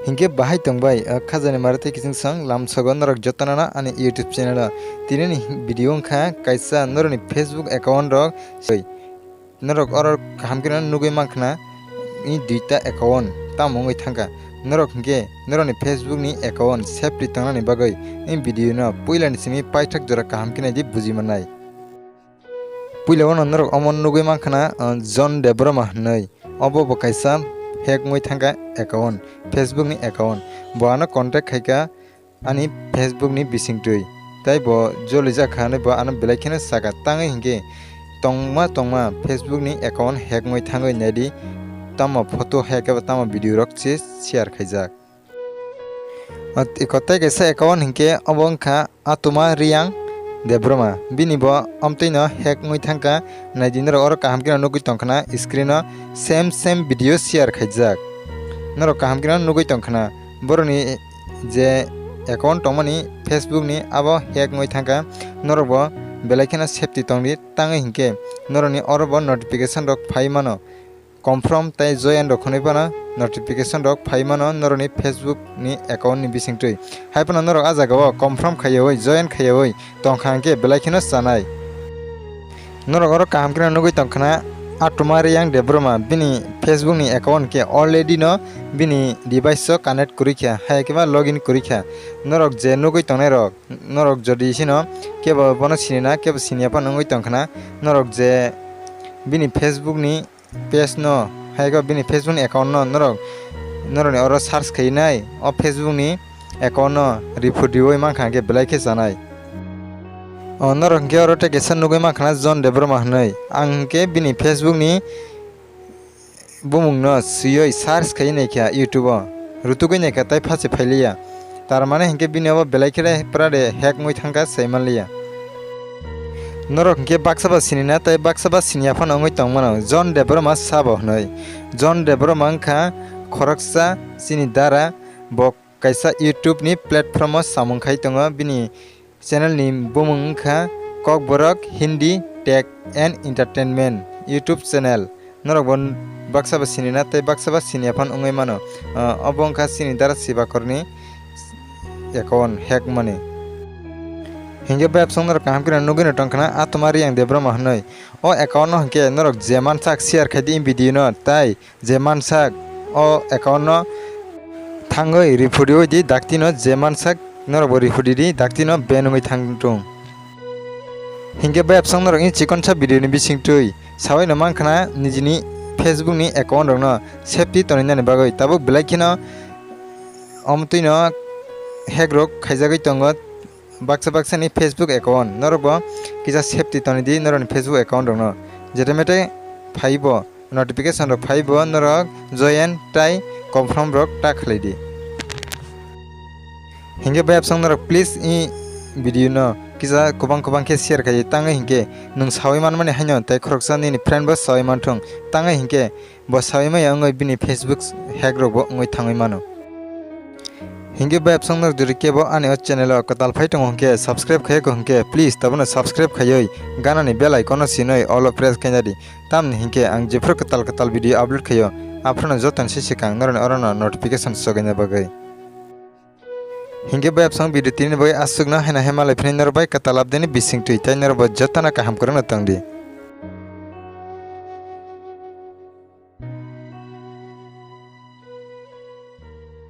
Hingke bahai tongbai khajani marate kising sang lamsagon norok jotanana ani YouTube channel tinini video kha kaisa noroni Facebook account rok norok orok hamkina nugui mankna ni duita account tamongoi thangka norok hingke noroni Facebook ni account safety tangnani bagai in video no puilani simi paithak jora kahamkina di buji manai puila wono norok omon nugui mankna John DebBarma nei obo bo kaisa hack moi thangka account Facebook ni account bo ano contact khaika ani Facebook ni bisingtui tai bo jolija khane bo ano belaikena saka tangai hingke tongma Facebook ni account hack moi thangoi nadi tama photo hack aba tama video rok che share khaijak ikotai kaisa account hingke obongkha Atuma Reang DebBarma bini bo amtoino hack moi thangka naidinro oro kahamkina nugui tongkhana screen no same video share khaijak noro kahamkina nugui tongkhana boroni je account tongmani Facebook ni abo hack moi thangka noro bo belaikena safety tongdi tangai hingke noroni oro bo notification rok phaimano confirm tai join rok khonibana notification rok phaimano noroni Facebook ni account ni bisingtui haipana norok ajagao confirm khayoi join khayoi tongkhangke belaikena sanai norok oro kahamkina nugui tongkhana Atuma Reang DebBarma bini Facebook ni account ke already no bini device so connect Kwrwi Kha haikeba login Kwrwi Kha norok je nugui tongnai rok norok jodi sino kebo bono sinina kebo siniapa nugui tongkhana norok je bini Facebook ni page no haiko bini Facebook ni account no noroni oro search khainai o Facebook ni account no report dioi mankha ke belaike janai norok ke oro tekesa nugui mankha John DebBarma nei angke bini Facebook ni bumung no siyoi search khainai kha YouTube rutugoi nei kha tai phase phailia tarmane hingke bini abo belaike prade hack moi thangka saimanlia norok hingke baksaba sinina tai baksaba siniapan ongoi tongmano John DebBarma sabo nei John DebBarma angkha khoroksa sini dara bo kaisa YouTube ni platform o samung khai tongo bini channel ni bumung angkha Kokborok Hindi Tech and Entertainment YouTube channel norok bon baksaba sinina tai baksaba siniapan ongoi mano obongkha sini dara sibakorni account hack mani hingke web song norok kahamkina nugui no tongkhana Atuma Reang DebBarma nei o account no hingke norok je mansak share khaidi in video no tai je mansak o account no thangoi report di dakti no je mansak norok bo report di dakti no ban ongoi thangtung hingke web song norok in chikonsa video ni bisingtui sawai no mankhana nijini Facebook ni account rok no safety toninani bagoi tabuk belaikino amtuino hack rok khaijagoi tongo baksa ni Facebook account norok bo kisa safety tonidi noroni Facebook account rok no jetemete phaibo notification rok phaibo norok join tai confirm rok ta khlaidi hingke web song norok please i video no kisa kubang ke share khai tangai hingke nung sawai manmani haino tai khoroksa ni friend bo sawai manthong tangai hingke bo sawai mai angoi bini Facebook hack rok bo ngoi thangoi mano hingke web song norok duri kebo ani o channel o katal phai tong hingke subscribe khai ko hingke please tabona subscribe khayoi gana ni bell icon o sinoi all press khainadi tamni hingke ang jefro katal video upload khayo aprona jotan sisikang noroni orona notification sogaina bagai hingke web song video tini bagai asugna haina hemalai phini norbai katal update ni bisingtui tai norba jotana kaham korona tangdi